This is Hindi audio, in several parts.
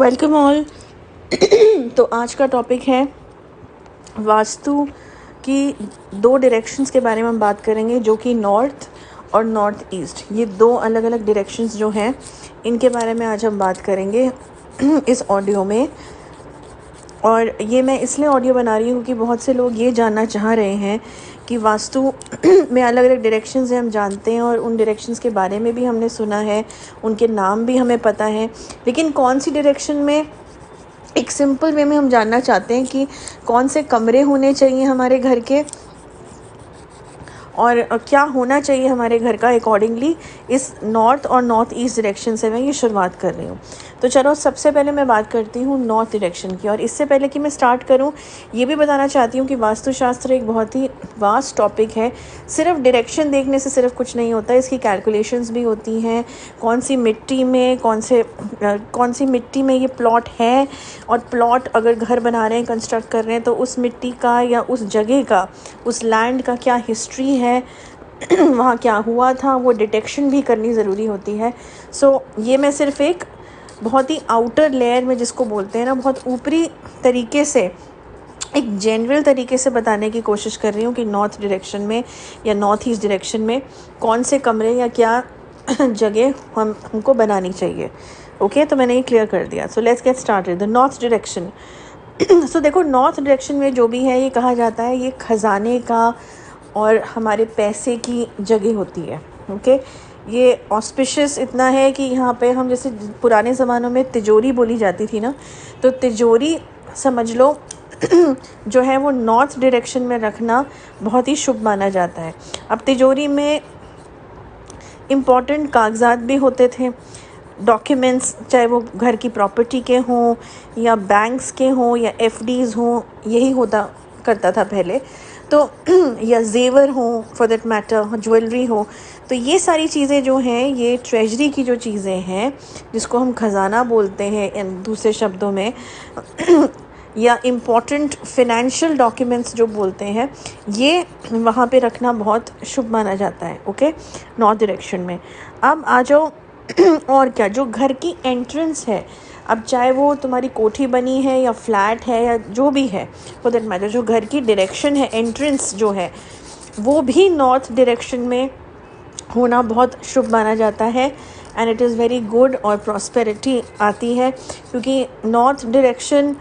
Welcome all. तो आज का टॉपिक है वास्तु की दो डायरेक्शंस के बारे में हम बात करेंगे, जो कि नॉर्थ और नॉर्थ ईस्ट। ये दो अलग अलग डायरेक्शंस जो हैं, इनके बारे में आज हम बात करेंगे इस ऑडियो में। और ये मैं इसलिए ऑडियो बना रही हूँ क्योंकि बहुत से लोग ये जानना चाह रहे हैं कि वास्तु में अलग अलग डायरेक्शंस हैं, हम जानते हैं, और उन डायरेक्शंस के बारे में भी हमने सुना है, उनके नाम भी हमें पता है, लेकिन कौन सी डायरेक्शन में, एक सिंपल वे में हम जानना चाहते हैं कि कौन से कमरे होने चाहिए हमारे घर के और क्या होना चाहिए हमारे घर का अकॉर्डिंगली। इस नॉर्थ और नॉर्थ ईस्ट डायरेक्शन से मैं ये शुरुआत कर रही हूँ। तो चलो, सबसे पहले मैं बात करती हूँ नॉर्थ डायरेक्शन की। और इससे पहले कि मैं स्टार्ट करूँ, ये भी बताना चाहती हूँ कि वास्तुशास्त्र एक बहुत ही वास्ट टॉपिक है। सिर्फ डायरेक्शन देखने से सिर्फ कुछ नहीं होता, इसकी कैलकुलेशंस भी होती हैं। कौन सी मिट्टी में ये प्लॉट है, और प्लॉट अगर घर बना रहे हैं, कंस्ट्रक्ट कर रहे हैं, तो उस मिट्टी का या उस जगह का, उस लैंड का क्या हिस्ट्री है, वहाँ क्या हुआ था, वो डिटेक्शन भी करनी ज़रूरी होती है। ये मैं सिर्फ एक बहुत ही आउटर लेयर में, जिसको बोलते हैं ना, बहुत ऊपरी तरीके से, एक जनरल तरीके से बताने की कोशिश कर रही हूँ कि नॉर्थ डायरेक्शन में या नॉर्थ ईस्ट डायरेक्शन में कौन से कमरे या क्या जगह हमको बनानी चाहिए। ओके, तो मैंने ये क्लियर कर दिया। So let's get started. The north direction. So देखो, नॉर्थ डायरेक्शन में जो भी है, ये कहा जाता है ये खजाने का और हमारे पैसे की जगह होती है। ओके, ये ऑस्पिशियस इतना है कि यहाँ पे हम, जैसे पुराने ज़मानों में तिजोरी बोली जाती थी ना, तो तिजोरी समझ लो जो है वो नॉर्थ डायरेक्शन में रखना बहुत ही शुभ माना जाता है। अब तिजोरी में इम्पॉर्टेंट कागजात भी होते थे, डॉक्यूमेंट्स, चाहे वो घर की प्रॉपर्टी के हों या बैंक्स के हों या एफडीज़ हों, यही होता करता था पहले तो या जेवर हो, फॉर दैट मैटर ज्वेलरी हो। तो ये सारी चीज़ें जो हैं, ये ट्रेजरी की जो चीज़ें हैं, जिसको हम ख़जाना बोलते हैं दूसरे शब्दों में या इम्पॉर्टेंट फिनेंशियल डॉक्यूमेंट्स जो बोलते हैं, ये वहाँ पे रखना बहुत शुभ माना जाता है। ओके, नॉर्थ डायरेक्शन में। अब आ जाओ और क्या, जो घर की एंट्रेंस है, अब चाहे वो तुम्हारी कोठी बनी है या फ्लैट है या जो भी है, फॉर दैट मैटर, जो घर की डायरेक्शन है, एंट्रेंस जो है, वो भी नॉर्थ डायरेक्शन में होना बहुत शुभ माना जाता है। And it is very good, और प्रॉस्पेरिटी आती है, क्योंकि नॉर्थ डायरेक्शन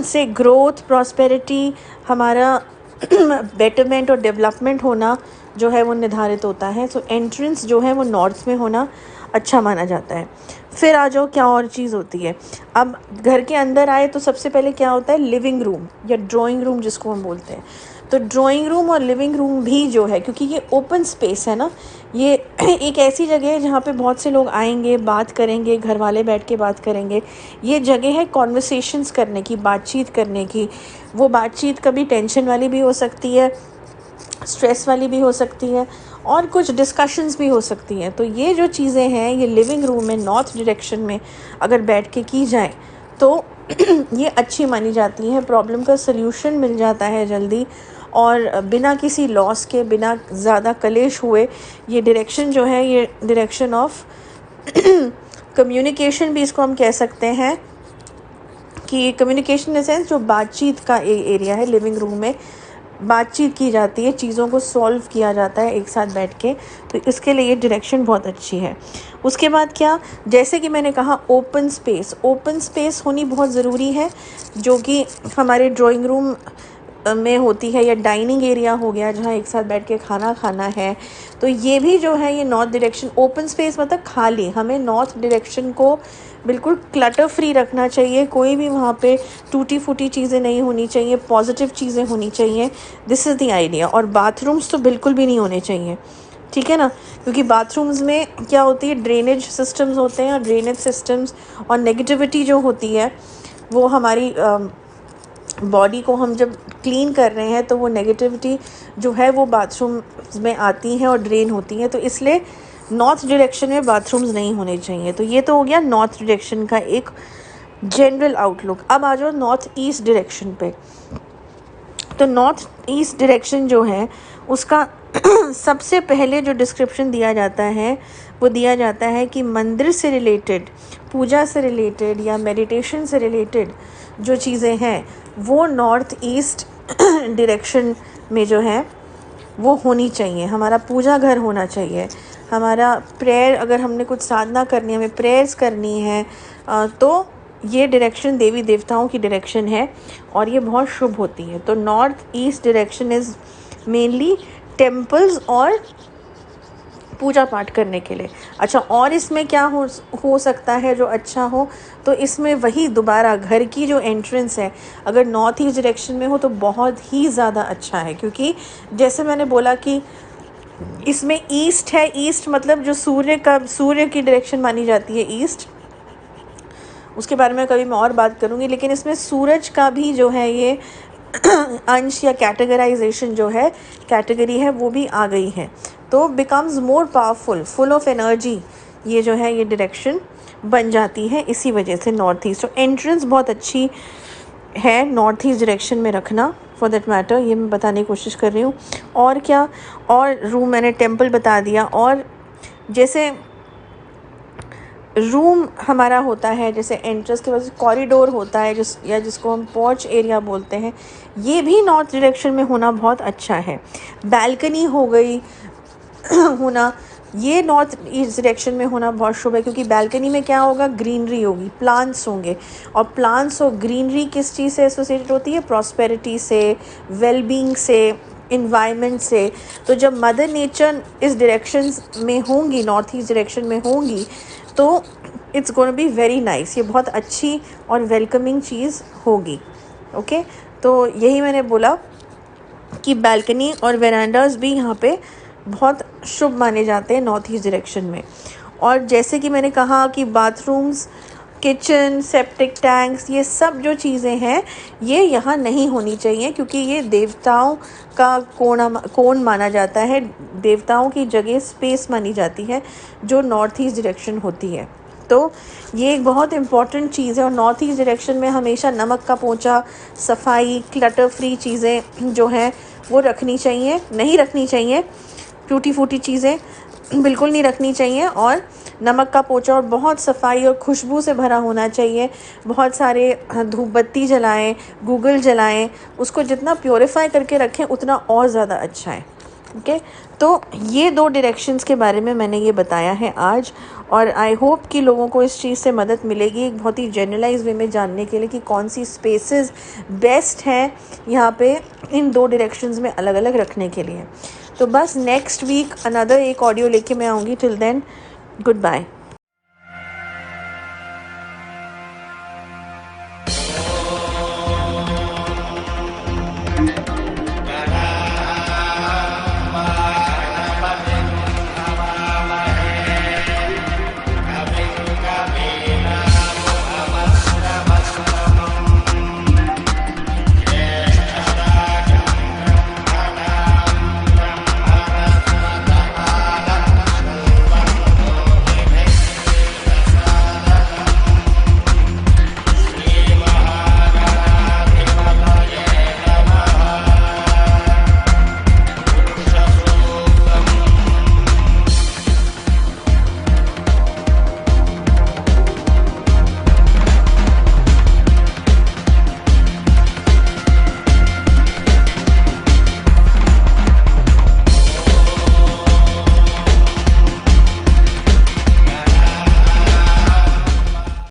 से ग्रोथ, प्रॉस्पेरिटी, हमारा बेटरमेंट और डेवलपमेंट होना जो है वो निर्धारित होता है। सो एंट्रेंस जो है वो नॉर्थ में होना अच्छा माना जाता है। फिर आ जाओ, क्या और चीज़ होती है। अब घर के अंदर आए तो सबसे पहले क्या होता है, लिविंग रूम या ड्राइंग रूम जिसको हम बोलते हैं। तो ड्राइंग रूम और लिविंग रूम भी जो है, क्योंकि ये ओपन स्पेस है ना, ये एक ऐसी जगह है जहाँ पे बहुत से लोग आएंगे, बात करेंगे, घर वाले बैठ के बात करेंगे। ये जगह है कॉन्वर्सेशंस करने की, बातचीत करने की। वो बातचीत कभी टेंशन वाली भी हो सकती है, स्ट्रेस वाली भी हो सकती है, और कुछ डिस्कशंस भी हो सकती हैं। तो ये जो चीज़ें हैं, ये लिविंग रूम में नॉर्थ डायरेक्शन में अगर बैठ के की जाए तो ये अच्छी मानी जाती हैं। प्रॉब्लम का सल्यूशन मिल जाता है जल्दी, और बिना किसी लॉस के, बिना ज़्यादा कलेश हुए। ये डायरेक्शन जो है, ये डायरेक्शन ऑफ कम्युनिकेशन भी इसको हम कह सकते हैं, कि कम्युनिकेशन इन सेंस, जो बातचीत का एरिया है, लिविंग रूम में बातचीत की जाती है, चीज़ों को सॉल्व किया जाता है एक साथ बैठ के। तो इसके लिए ये डायरेक्शन बहुत अच्छी है। उसके बाद क्या, जैसे कि मैंने कहा, ओपन स्पेस होनी बहुत ज़रूरी है, जो कि हमारे ड्राइंग रूम में होती है, या डाइनिंग एरिया हो गया जहाँ एक साथ बैठ के खाना खाना है। तो ये भी जो है, ये नॉर्थ डायरेक्शन, ओपन स्पेस मतलब खाली, हमें नॉर्थ डायरेक्शन को बिल्कुल क्लटर फ्री रखना चाहिए। कोई भी वहाँ पे टूटी फूटी चीज़ें नहीं होनी चाहिए, पॉजिटिव चीज़ें होनी चाहिए। This is the idea. और बाथरूम्स तो बिल्कुल भी नहीं होने चाहिए, ठीक है ना, क्योंकि बाथरूम्स में क्या होती है, ड्रेनेज सिस्टम्स होते हैं, और ड्रेनेज सिस्टम्स और नेगेटिविटी जो होती है, वो हमारी बॉडी को हम जब क्लीन कर रहे हैं तो वो नेगेटिविटी जो है वो बाथरूम में आती हैं और ड्रेन होती हैं। तो इसलिए नॉर्थ डायरेक्शन में बाथरूम्स नहीं होने चाहिए। तो ये तो हो गया नॉर्थ डायरेक्शन का एक जनरल आउटलुक। अब आ जाओ नॉर्थ ईस्ट डायरेक्शन पे। तो नॉर्थ ईस्ट डायरेक्शन जो है, उसका सबसे पहले जो डिस्क्रिप्शन दिया जाता है वो दिया जाता है कि मंदिर से रिलेटेड, पूजा से रिलेटेड या मेडिटेशन से रिलेटेड जो चीज़ें हैं वो नॉर्थ ईस्ट डायरेक्शन में जो है वो होनी चाहिए। हमारा पूजा घर होना चाहिए, हमारा प्रेयर, अगर हमने कुछ साधना करनी है, हमें प्रेयर्स करनी है, तो ये डायरेक्शन देवी देवताओं की डायरेक्शन है और ये बहुत शुभ होती है। तो north east direction is mainly temples और पूजा पाठ करने के लिए। अच्छा, और इसमें क्या हो सकता है जो अच्छा हो, तो इसमें वही दोबारा घर की जो एंट्रेंस है अगर नॉर्थ ईस्ट डायरेक्शन में हो तो बहुत ही ज़्यादा अच्छा है, क्योंकि जैसे मैंने बोला कि इसमें ईस्ट है, ईस्ट मतलब जो सूर्य की डायरेक्शन मानी जाती है ईस्ट, उसके बारे में कभी मैं और बात करूँगी। लेकिन इसमें सूरज का भी जो है ये अंश या कैटेगराइजेशन जो है, कैटेगरी है, वो भी आ गई है। तो becomes more powerful, full of energy ये जो है ये डायरेक्शन बन जाती है इसी वजह से नॉर्थ ईस्ट। तो एंट्रेंस बहुत अच्छी है नॉर्थ ईस्ट डायरेक्शन में रखना, फॉर दैट मैटर, ये मैं बताने की कोशिश कर रही हूँ। और क्या, और रूम मैंने टेम्पल बता दिया। और जैसे रूम हमारा होता है, जैसे एंट्रेंस के पास कॉरिडोर होता है जिसको हम पोर्च एरिया बोलते हैं, ये भी नॉर्थ डायरेक्शन में होना बहुत अच्छा है। बैल्कनी हो गई होना, ये नॉर्थ ईस्ट डायरेक्शन में होना बहुत शुभ है, क्योंकि बैल्कनी में क्या होगा, ग्रीनरी होगी, प्लांट्स होंगे। और प्लांट्स और ग्रीनरी किस चीज़ से एसोसिएटेड होती है, प्रॉस्पेरिटी से, वेलबींग से, इन्वायरमेंट से। तो जब मदर नेचर इस डायरेक्शन में होंगी, नॉर्थ ईस्ट डायरेक्शन में होंगी, तो it's gonna be very nice, ये बहुत अच्छी और वेलकमिंग चीज़ होगी। ओके, तो यही मैंने बोला कि बैल्कनी और वेरांडास भी यहाँ पे बहुत शुभ माने जाते हैं नॉर्थ ईस्ट डायरेक्शन में। और जैसे कि मैंने कहा कि बाथरूम्स, किचन, सेप्टिक टैंक्स, ये सब जो चीज़ें हैं ये यहाँ नहीं होनी चाहिए, क्योंकि ये देवताओं का कोण माना जाता है, देवताओं की जगह स्पेस मानी जाती है जो नॉर्थ ईस्ट डायरेक्शन होती है। तो ये एक बहुत इम्पॉर्टेंट चीज़ है। और नॉर्थ ईस्ट डायरेक्शन में हमेशा नमक का पोंछा, सफाई, क्लटर फ्री चीज़ें जो हैं वो रखनी चाहिए, नहीं रखनी चाहिए, टूटी फूटी चीज़ें बिल्कुल नहीं रखनी चाहिए। और नमक का पोंछा और बहुत सफाई और खुशबू से भरा होना चाहिए। बहुत सारे धूप बत्ती जलाएं, गूगल जलाएं, उसको जितना प्योरीफाई करके रखें उतना और ज़्यादा अच्छा है। ओके, तो ये 2 डायरेक्शंस के बारे में मैंने ये बताया है आज, और आई होप कि लोगों को इस चीज़ से मदद मिलेगी एक बहुत ही जनरलाइज वे में जानने के लिए कि कौन सी स्पेसेस बेस्ट हैं यहाँ पे इन 2 डायरेक्शंस में अलग अलग रखने के लिए। तो बस नेक्स्ट वीक अनदर एक ऑडियो लेके मैं आऊँगी। Till then, good bye.